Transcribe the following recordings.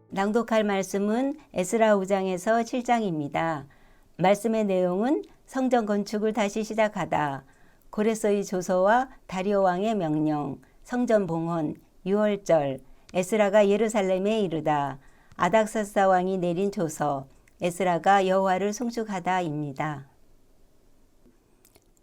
낭독할 말씀은 에스라 5장에서 7장입니다. 말씀의 내용은 성전 건축을 다시 시작하다, 고레스의 조서와 다리오 왕의 명령, 성전 봉헌, 유월절, 에스라가 예루살렘에 이르다, 아닥사스다 왕이 내린 조서, 에스라가 여호와를 송축하다입니다.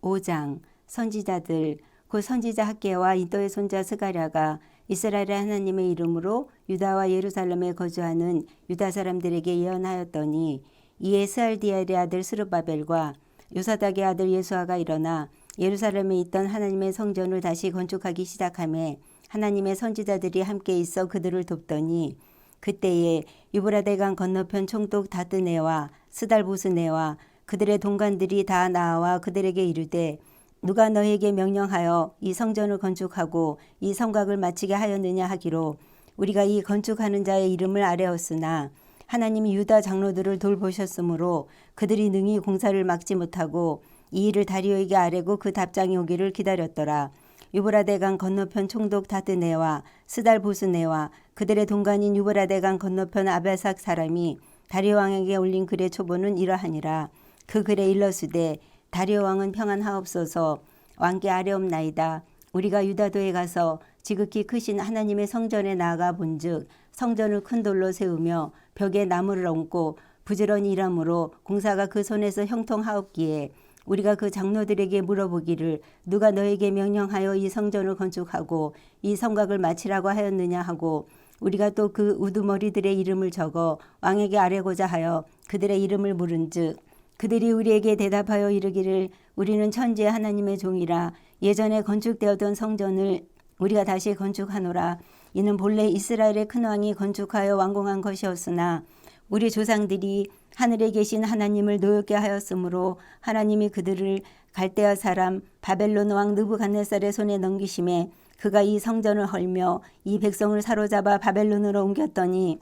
5장, 선지자들, 곧 선지자 학개와 이도의 손자 스가랴가 이스라엘의 하나님의 이름으로 유다와 예루살렘에 거주하는 유다 사람들에게 예언하였더니, 이에 스알디엘의 아들 스룹바벨과 요사닥의 아들 예수아가 일어나 예루살렘에 있던 하나님의 성전을 다시 건축하기 시작하며 하나님의 선지자들이 함께 있어 그들을 돕더니, 그때에 유브라데강 건너편 총독 다드네와 스달보스네와 그들의 동관들이 다 나와 그들에게 이르되, 누가 너에게 명령하여 이 성전을 건축하고 이 성곽을 마치게 하였느냐 하기로, 우리가 이 건축하는 자의 이름을 아뢰었으나 하나님이 유다 장로들을 돌보셨으므로 그들이 능히 공사를 막지 못하고 이 일을 다리오에게 아뢰고 그 답장이 오기를 기다렸더라. 유브라데강 건너편 총독 다드네와 스달보스네와 그들의 동관인 유브라데강 건너편 아베삭 사람이 다리오 왕에게 올린 글의 초본은 이러하니라. 그 글에 일러스되, 다리오 왕은 평안하옵소서. 왕께 아뢰옵나이다. 우리가 유다도에 가서 지극히 크신 하나님의 성전에 나아가 본즉 성전을 큰 돌로 세우며 벽에 나무를 얹고 부지런히 일함으로 공사가 그 손에서 형통하옵기에, 우리가 그 장로들에게 물어보기를 누가 너에게 명령하여 이 성전을 건축하고 이 성곽을 마치라고 하였느냐 하고, 우리가 또 그 우두머리들의 이름을 적어 왕에게 아뢰고자 하여 그들의 이름을 물은즉, 그들이 우리에게 대답하여 이르기를, 우리는 천지의 하나님의 종이라 예전에 건축되었던 성전을 우리가 다시 건축하노라. 이는 본래 이스라엘의 큰 왕이 건축하여 완공한 것이었으나 우리 조상들이 하늘에 계신 하나님을 노엽게 하였으므로 하나님이 그들을 갈대아 사람 바벨론 왕 느부갓네살의 손에 넘기심에 그가 이 성전을 헐며 이 백성을 사로잡아 바벨론으로 옮겼더니,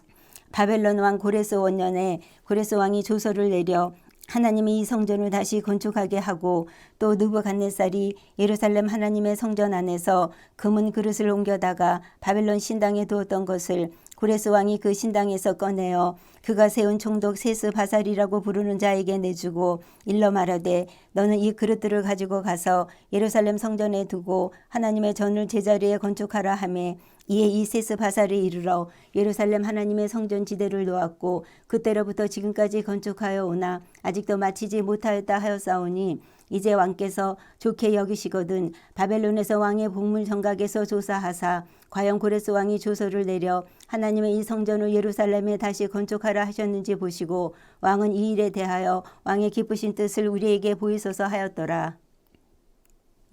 바벨론 왕 고레스 원년에 고레스 왕이 조서를 내려 하나님이 이 성전을 다시 건축하게 하고, 또 느부갓네살이 예루살렘 하나님의 성전 안에서 금은 그릇을 옮겨다가 바벨론 신당에 두었던 것을 고레스 왕이 그 신당에서 꺼내어 그가 세운 총독 세스바살이라고 부르는 자에게 내주고 일러 말하되, 너는 이 그릇들을 가지고 가서 예루살렘 성전에 두고 하나님의 전을 제자리에 건축하라 하며, 이에 이 세스바살이 이르러 예루살렘 하나님의 성전 지대를 놓았고 그때로부터 지금까지 건축하여 오나 아직도 마치지 못하였다 하였사오니, 이제 왕께서 좋게 여기시거든 바벨론에서 왕의 복물 정각에서 조사하사 과연 고레스 왕이 조서를 내려 하나님의 이 성전을 예루살렘에 다시 건축하라 하셨는지 보시고, 왕은 이 일에 대하여 왕의 기쁘신 뜻을 우리에게 보이소서 하였더라.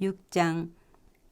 6장.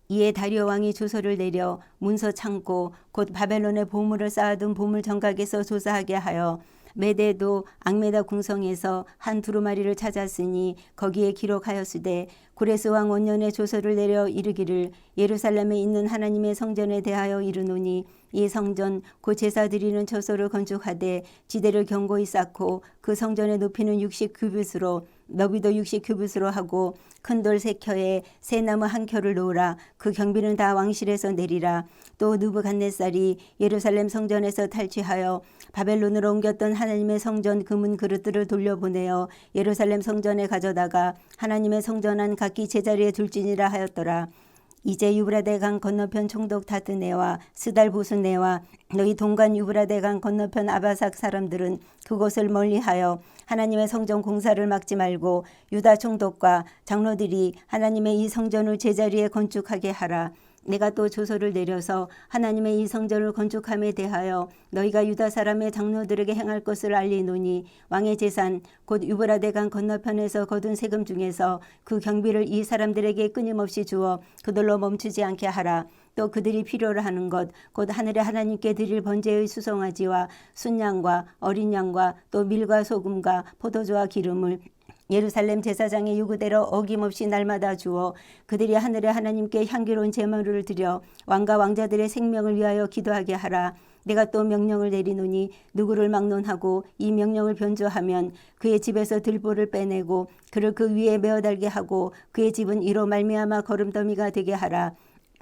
이에 다리오 왕이 조서를 내려 문서 창고 곧 바벨론의 보물을 쌓아둔 보물 정각에서 조사하게 하여 메대도 앙메다 궁성에서 한 두루마리를 찾았으니 거기에 기록하였으되, 고레스 왕 원년에 조서를 내려 이르기를, 예루살렘에 있는 하나님의 성전에 대하여 이르노니, 이 성전 곧 제사 드리는 처소를 건축하되 지대를 견고히 쌓고 그 성전의 높이는 60규빗으로 너비도 60규빗으로 하고 큰 돌 3켜에 새 나무 1켜를 놓으라. 그 경비는 다 왕실에서 내리라. 또 느부갓네살이 예루살렘 성전에서 탈취하여 바벨론으로 옮겼던 하나님의 성전 금은 그릇들을 돌려보내어 예루살렘 성전에 가져다가 하나님의 성전 안 각기 제자리에 둘지니라 하였더라. 이제 유브라데강 건너편 총독 다드네와 스달보스네와 너희 동관 유브라데강 건너편 아바삭 사람들은 그곳을 멀리하여 하나님의 성전 공사를 막지 말고 유다 총독과 장로들이 하나님의 이 성전을 제자리에 건축하게 하라. 내가 또 조서를 내려서 하나님의 이 성전을 건축함에 대하여 너희가 유다 사람의 장로들에게 행할 것을 알리노니, 왕의 재산 곧 유브라데강 건너편에서 거둔 세금 중에서 그 경비를 이 사람들에게 끊임없이 주어 그들로 멈추지 않게 하라. 또 그들이 필요로 하는 것 곧 하늘의 하나님께 드릴 번제의 수송아지와 순양과 어린 양과 또 밀과 소금과 포도주와 기름을 예루살렘 제사장의 요구대로 어김없이 날마다 주어 그들이 하늘의 하나님께 향기로운 제물을 드려 왕과 왕자들의 생명을 위하여 기도하게 하라. 내가 또 명령을 내리노니 누구를 막론하고 이 명령을 변조하면 그의 집에서 들보를 빼내고 그를 그 위에 메어달게 하고 그의 집은 이로 말미암아 거름더미가 되게 하라.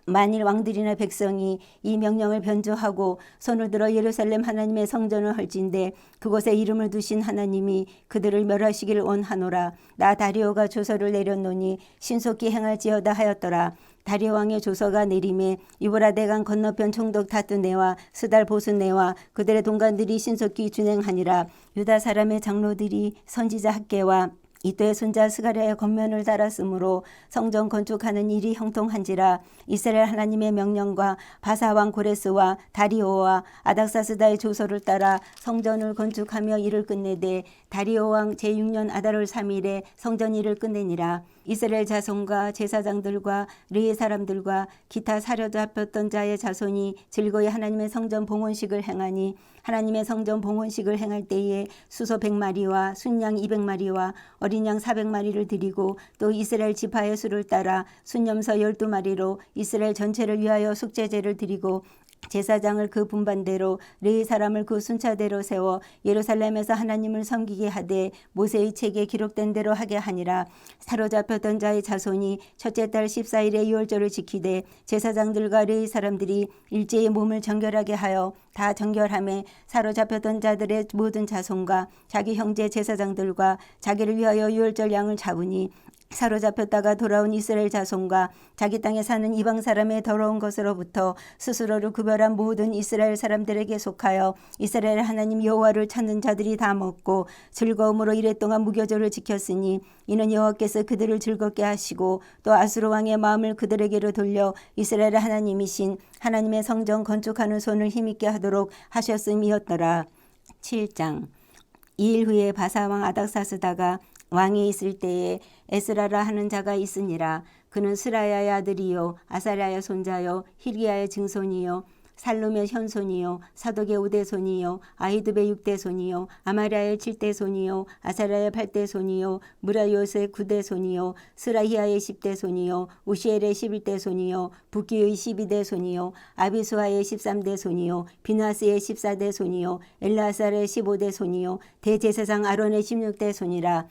만일 왕들이나 백성이 이 명령을 변조하고 손을 들어 예루살렘 하나님의 성전을 헐진대 그곳에 이름을 두신 하나님이 그들을 멸하시길 원하노라. 나 다리오가 조서를 내렸노니 신속히 행할지어다 하였더라. 다리오 왕의 조서가 내림에 유브라데 강 건너편 총독 다뜨네와 스달 보스네와 그들의 동관들이 신속히 준행하니라. 유다 사람의 장로들이 선지자 학개와 이때의 손자 스가랴의 겉면을 달았으므로 성전 건축하는 일이 형통한지라. 이스라엘 하나님의 명령과 바사왕 고레스와 다리오와 아닥사스다의 조서를 따라 성전을 건축하며 일을 끝내되 다리오 왕 제6년 아달월 3일에 성전 일을 끝내니라. 이스라엘 자손과 제사장들과 르의 사람들과 기타 사로잡혔던 자의 자손이 즐거이 하나님의 성전 봉헌식을 행하니 하나님의 성전 봉헌식을 행할 때에 수소 100마리와 순양 200마리와 어린 양 400마리를 드리고 또 이스라엘 지파의 수를 따라 순염소 12마리로 이스라엘 전체를 위하여 속죄제를 드리고 제사장을 그 분반대로 르의 사람을 그 순차대로 세워 예루살렘에서 하나님을 섬기게 하되 모세의 책에 기록된 대로 하게 하니라. 사로잡혔던 자의 자손이 첫째 달 14일에 유월절을 지키되 제사장들과 르의 사람들이 일제히 몸을 정결하게 하여 다 정결함에 사로잡혔던 자들의 모든 자손과 자기 형제 제사장들과 자기를 위하여 유월절 양을 잡으니 사로잡혔다가 돌아온 이스라엘 자손과 자기 땅에 사는 이방 사람의 더러운 것으로부터 스스로를 구별한 모든 이스라엘 사람들에게 속하여 이스라엘 하나님 여호와를 찾는 자들이 다 먹고 즐거움으로 이랫동안 무교절을 지켰으니 이는 여호와께서 그들을 즐겁게 하시고 또 아수르 왕의 마음을 그들에게로 돌려 이스라엘 하나님이신 하나님의 성전 건축하는 손을 힘있게 하도록 하셨음이었더라. 7장. 2일 후에 바사왕 아닥사스다가 왕이 있을 때에 에스라라 하는 자가 있으니라. 그는 스라야의 아들이요 아사랴의 손자요 힐기야의 증손이요 살룸의 현손이요 사독의 5대손이요 아히두베의 6대손이요 아마랴의 7대손이요 아사랴의 8대손이요 무라요스의 9대손이요 스라히야의 10대손이요 우시엘의 11대손이요 부기의 12대손이요 아비수아의 13대손이요 비나스의 14대손이요 엘라살의 15대손이요 대제사장 아론의 16대손이라.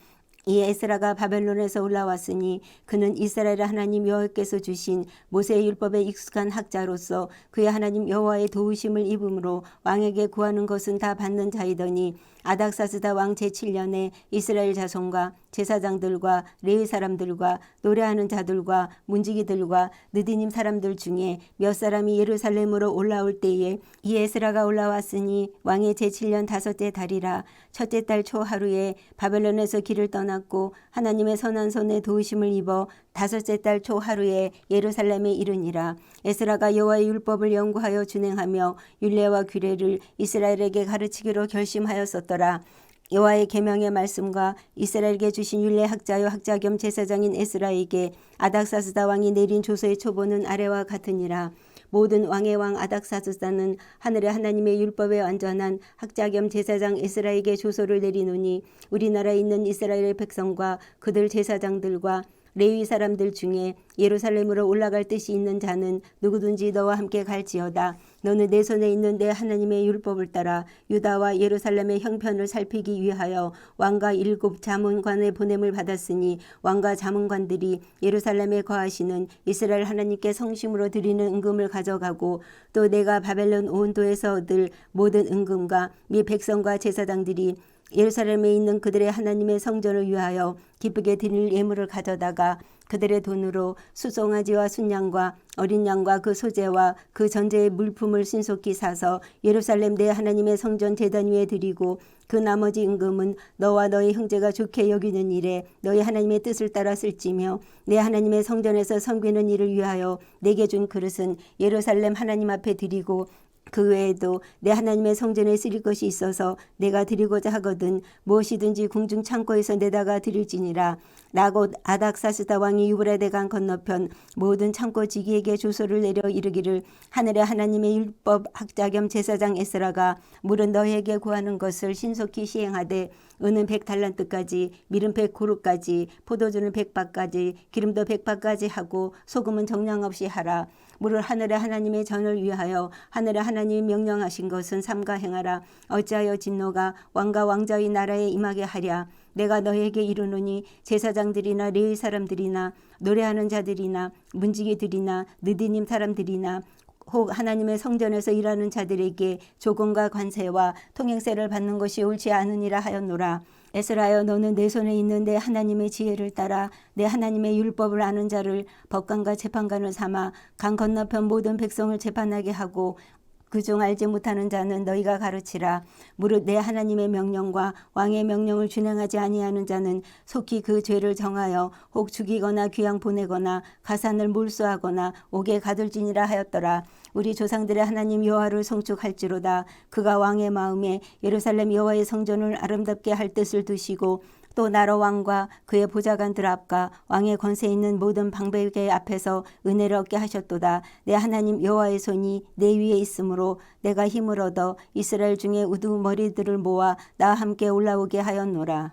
이 에스라가 바벨론에서 올라왔으니 그는 이스라엘 하나님 여호와께서 주신 모세의 율법에 익숙한 학자로서 그의 하나님 여호와의 도우심을 입음으로 왕에게 구하는 것은 다 받는 자이더니 아닥사스다 왕 제7년에 이스라엘 자손과 제사장들과 레위 사람들과 노래하는 자들과 문지기들과 느디님 사람들 중에 몇 사람이 예루살렘으로 올라올 때에 이 에스라가 올라왔으니 왕의 제7년 5째 달이라. 첫째 달 초 하루에 바벨론에서 길을 떠났고 하나님의 선한 손에 도우심을 입어 5째 달 초 하루에 예루살렘에 이르니라. 에스라가 여호와의 율법을 연구하여 준행하며 율례와 규례를 이스라엘에게 가르치기로 결심하였었더라. 여호와의 계명의 말씀과 이스라엘에게 주신 율례 학자요 학자 겸 제사장인 에스라에게 아닥사스다 왕이 내린 조서의 초본은 아래와 같으니라. 모든 왕의 왕 아닥사스다는 하늘의 하나님의 율법에 완전한 학자 겸 제사장 에스라에게 조서를 내리노니 우리나라에 있는 이스라엘의 백성과 그들 제사장들과 레위 사람들 중에 예루살렘으로 올라갈 뜻이 있는 자는 누구든지 너와 함께 갈지어다. 너는 내 손에 있는 내 하나님의 율법을 따라 유다와 예루살렘의 형편을 살피기 위하여 왕과 7 자문관의 보냄을 받았으니 왕과 자문관들이 예루살렘에 거하시는 이스라엘 하나님께 성심으로 드리는 은금을 가져가고 또 내가 바벨론 온도에서 얻을 모든 은금과 미 백성과 제사장들이 예루살렘에 있는 그들의 하나님의 성전을 위하여 기쁘게 드릴 예물을 가져다가 그들의 돈으로 수송아지와 순양과 어린 양과 그 소재와 그 전제의 물품을 신속히 사서 예루살렘 내 하나님의 성전 제단 위에 드리고 그 나머지 은금은 너와 너희 형제가 좋게 여기는 일에 너희 하나님의 뜻을 따라 쓸지며 내 하나님의 성전에서 섬기는 일을 위하여 내게 준 그릇은 예루살렘 하나님 앞에 드리고 그 외에도 내 하나님의 성전에 쓰릴 것이 있어서 내가 드리고자 하거든 무엇이든지 궁중 창고에서 내다가 드릴지니라. 나곧 아닥사스다 왕이 유브라데 강 건너편 모든 창고 지기에게 조서를 내려 이르기를 하늘의 하나님의 율법 학자 겸 제사장 에스라가 물은 너희에게 구하는 것을 신속히 시행하되 은은 100달란트까지 밀은 100고루까지 포도주는 100바까지 기름도 100바까지 하고 소금은 정량 없이 하라. 무릇 하늘의 하나님의 전을 위하여 하늘의 하나님이 명령하신 것은 삼가 행하라. 어찌하여 진노가 왕과 왕자의 나라에 임하게 하랴. 내가 너에게 이르노니 제사장들이나 레위 사람들이나 노래하는 자들이나 문지기들이나 느디님 사람들이나 혹 하나님의 성전에서 일하는 자들에게 조공과 관세와 통행세를 받는 것이 옳지 않으니라 하였노라. 에스라여, 너는 내 손에 있는 내 하나님의 지혜를 따라 내 하나님의 율법을 아는 자를 법관과 재판관을 삼아 강 건너편 모든 백성을 재판하게 하고 그중 알지 못하는 자는 너희가 가르치라. 무릇 내 하나님의 명령과 왕의 명령을 준행하지 아니하는 자는 속히 그 죄를 정하여 혹 죽이거나 귀양 보내거나 가산을 몰수하거나 옥에 가둘지니라 하였더라. 우리 조상들의 하나님 여호와를 송축할지로다. 그가 왕의 마음에 예루살렘 여호와의 성전을 아름답게 할 뜻을 두시고 또 나로 왕과 그의 보좌관들 앞과 왕의 권세 있는 모든 방백의 앞에서 은혜를 얻게 하셨도다. 내 하나님 여호와의 손이 내 위에 있으므로 내가 힘을 얻어 이스라엘 중에 우두머리들을 모아 나와 함께 올라오게 하였노라.